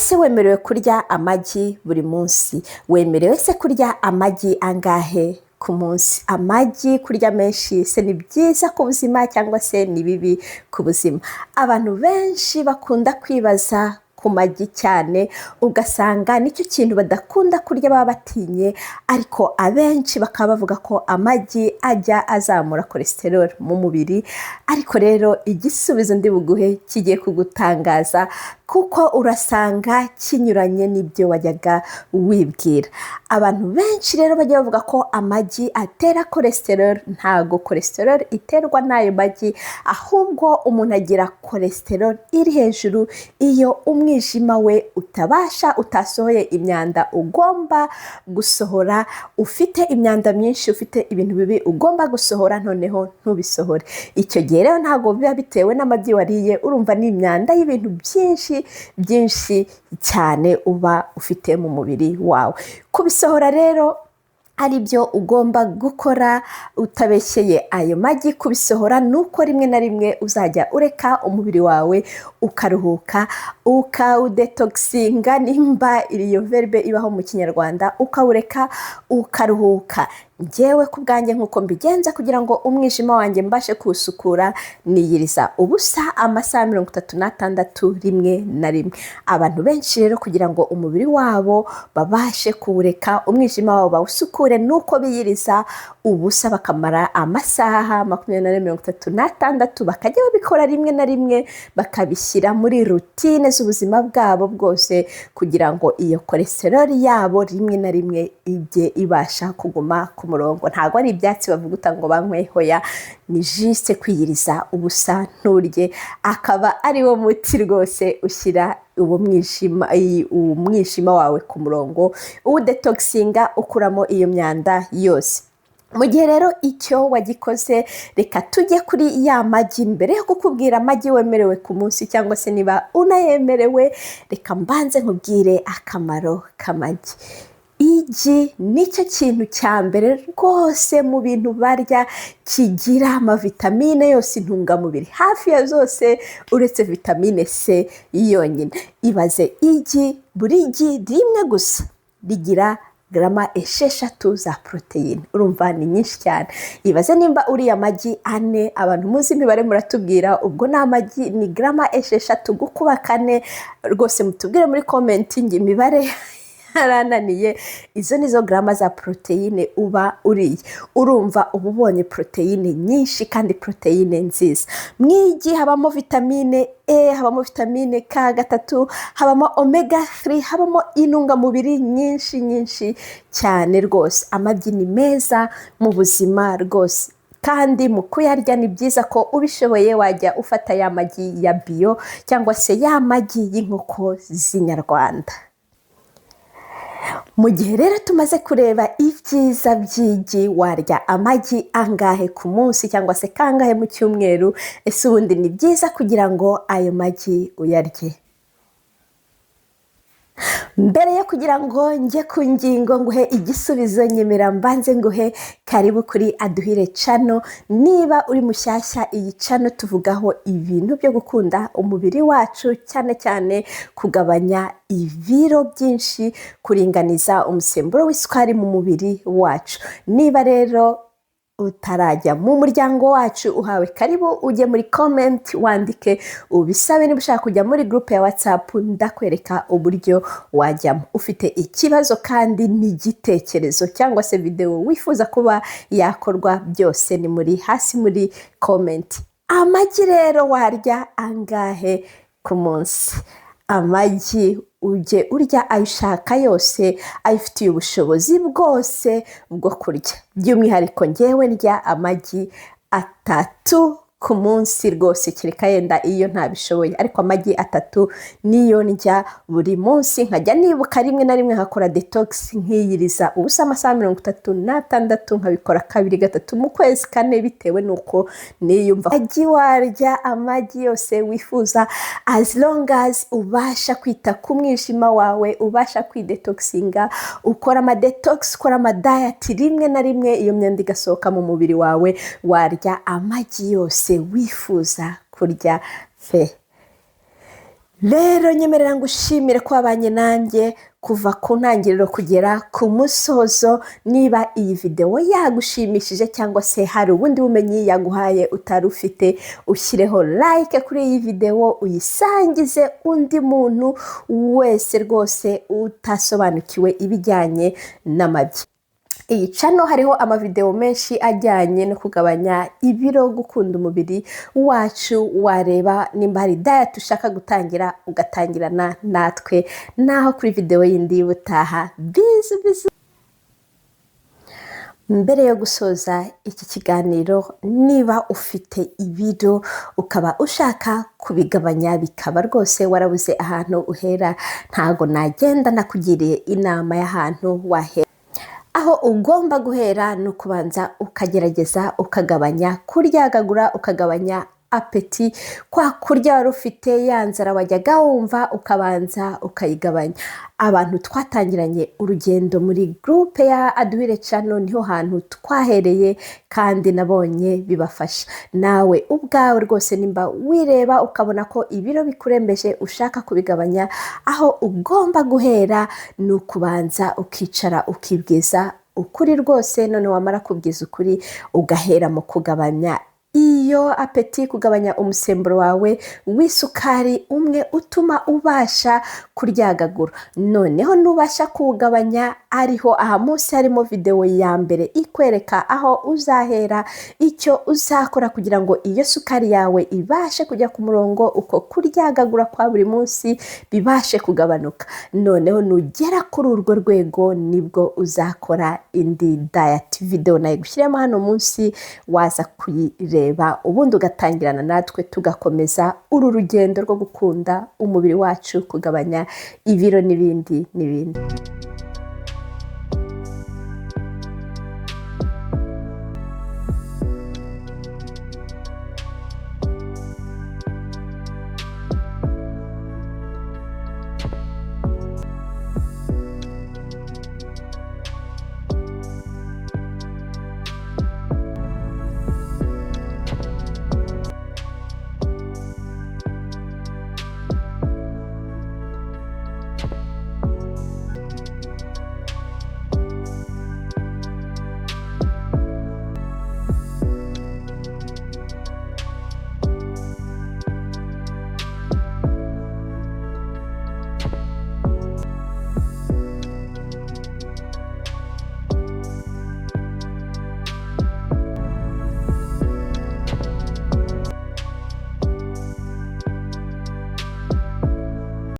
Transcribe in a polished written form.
ese wemerewe kurya amagi buri munsi? Wemerewe se kurya amagi angahe ku munsi? Amagi kurya menshi se ni byiza ku buzima cyangwa se ni bibi ku buzima? Abantu benshi bakunda kwibaza ku magi cyane, ugasanga nicyo kintu badakunda kurya, baba batinye, ariko abenshi bakaba bavuga ko amagi ajya azamura cholesterol mu mubiri. Ariko rero igisubizo ndi buguhe kigiye kugutangaza, kuko urasanga kinyuranye n'ibyo wajyaga wibwira. Abantu benshi rero bajya bavuga ko amagi atera cholesterol. Ntago cholesterol iterwa n'ayo magi, ahubwo umuntu agira cholesterol iri hejuru iyo umwijima we utasohoye imyanda ugomba gusohora. Ufite imyanda myinshi, ufite ibintu bibi ugomba gusohora, noneho ntubisohore. Icyo gihe rero ntago biba bitewe n'amagi wariye, urumva ni imyanda y'ibintu byinshi cyane uba ufite mu mubiri wawe. Kubisohora rero ari byo ugomba gukora utabeshyeye ayo magi. Kubisohora nuko rimwe na rimwe uzajya ureka umubiri wawe ukaruhuka, ukawudetoxinga, nimba iyo verbe ibaho mu Kinyarwanda, ukawureka ukaruhuka. Njyewe ku bwanjye nk'uko mbigenza kugira ngo umwijima wanjye mbashe kuwusukura, niyiriza ubusa amasaha 36 rimwe na rimwe. Abantu benshi rero kugira ngo umubiri wabo babashe kuwureka umwijima wabo bawusukure, nuko biyiriza ubusa bakamara amasaha 36, bakajya babikora rimwe na rimwe, bakabishyira muri rutine z'ubuzima bwabo bwose, kugira ngo iyo cholesterol yabo rimwe na rimwe ijye ibasha kuguma ku murongo. Ntago ari ibyatsi bavuguta ngo banywe, hoya, ni juste kwiyiriza ubusa nturye, akaba ari wo muti rwose ushyira umwijima wawe ku murongo, uwudetoxinga, ukuramo iyo myanda yose. Mu gihe rero icyo wagikoze, reka tujye kuri ya magi. Mbere yo kukubwira amagi wemerewe ku munsi cyangwa se niba unayemerewe, reka mbanze nkubwire akamaro k'amagi. Igi nicyo kintu cya mbere rwose mu bintu barya kigira amavitamine yose, intungamubiri hafi ya zose uretse vitamine C yonyine. Ibaze igi, buri igi rimwe gusa rigira grama 6 za proteine. Urumva ni nyinshi cyane. Ibaze nimba uriya amagi 4, abantu muzi imibare muratubwira, ubwo ni amagi ni grama 6 gukuba 4. Rwose mutubwire muri comment, imibare harananiye. Izo nizo grama za proteine uba uriye. Urumva uba ubonye proteine nyinshi kandi proteine nziza. Mwigi habamo vitamine E, habamo vitamine K3, habamo omega 3, habamo intungamubiri nyinshi cyane rwose. Amagi ni meza mu buzima rwose, kandi mu kuyarya ni byiza ko ubishoboye wajya ufata ya magi ya bio cyangwa se ya magi y'inkoko z'inyarwanda. Mu gihe rero tumaze kureba ibyiza by'igi, warya amagi angahe ku munsi cyangwa se kangahe mu cyumweru? Ese ubundi ni byiza kugira ngo ayo magi uyarye? Mbere yo kugira ngo njye ku ngingo nguhe igisubizo, nyemera mbanze nguhe karibu kuri Aduhire Channel. Niba uri mushyashya, iyi channel tuvugaho ibintu byo gukunda umubiri wacu, cyane cyane kugabanya ibiro byinshi, kuringaniza umusemburo w'isukari mu mubiri wacu. Niba rero utarajya mu muryango wacu, uhawe karibu, ujye muri comment wandike ubisabe. Niba ushaka kujya muri group ya WhatsApp, ndakwereka uburyo wajyamo. Ufite ikibazo kandi n'igitekerezo cyangwa se video wifuza kuba yakorwa, byose ni muri hasi muri comment. Amagi rero warya angahe ku munsi? Amagi ujye urya ayo ushaka yose, ayifitiye ubushobozi bwose bwo kurya. By'umwihariko njyewe ndya amagi 3 ku munsi rwose, kereka yenda iyo ntabishoboye, ariko amagi 3 niyo ndya buri munsi. Nkajya nibuka rimwe na rimwe nkakora detox, nkiyiriza ubusa amasaha 36, nkabikora 2-3 mu kwezi 4, bitewe nuko niyumva. Amagi warya amagi yose wifuza, as long as ubasha kwita ku mwijima wawe, ubasha kwidetoxinga, ukora ama detox, ukora ama diet, rimwe na rimwe iyo myanda igasohoka mu mubiri wawe, warya amagi yose wifuza kurya fe. rero nyemerera ngushimire ko wabanye nanjye kuva ku ntangiriro kugera ku musozo. Niba iyi videwo yagushimishije cyangwa se hari ubundi bumenyi yaguhaye utari ufite, ushyireho like kuri iyi videwo, uyisangize undi muntu wese rwose utasobanukiwe ibijyanye n'amabyi. Iyi channel hariho amavideo menshi ajyanye no kugabanya ibiro, gukunda umubiri wacu. Wareba nimba hari diet ushaka gutangira, ugatangirana natwe. Naho kuri video yindi utaha, bizu. Mbere yo gusoza iki kiganiro, niba ufite ibiro ukaba ushaka kubigabanya bikaba rwose warabuze ahantu uhera, ntago nagenda nakugiriye inama y'ahantu wahera. Aho ugomba guhera ni ukubanza ukagerageza ukagabanya kuryagagura, ukagabanya apeti, kwa kurya wari ufite ya nzara wajyaga wumva, ukabanza ukayigabanya. Abantu twatangiranye urugendo muri groupe ya Aduhire Channel, niho hantu twahereye kandi nabonye bibafasha. Nawe ubwawe rwose nimba wireba ukabona ko ibiro bikurembeje ushaka kubigabanya, aho ugomba guhera ni ukubanza ukicara ukibwiza ukuri rwose. None wamara kubwiza ukuri, ugahera mu kugabanya iyo apeti, kugabanya umusemburo wawe w'isukari umwe utuma ubasha kuryagagura. Noneho nubasha kuwugabanya, ariho aha munsi harimo video ya mbere ikwereka aho uzahera, icyo uzakora kugira ngo iyo sukari yawe ibashe kujya ku murongo, uko kuryagagura kwa buri munsi bibashe kugabanuka. Noneho nugera kuri urwo rwego nibwo uzakora indi diet. Video nayo gushyiramo hano munsi, waza kuyireba ubundi ugatangirana natwe tugakomeza uru rugendo rwo gukunda umubiri wacu, kugabanya ibiro n'ibindi n'ibindi.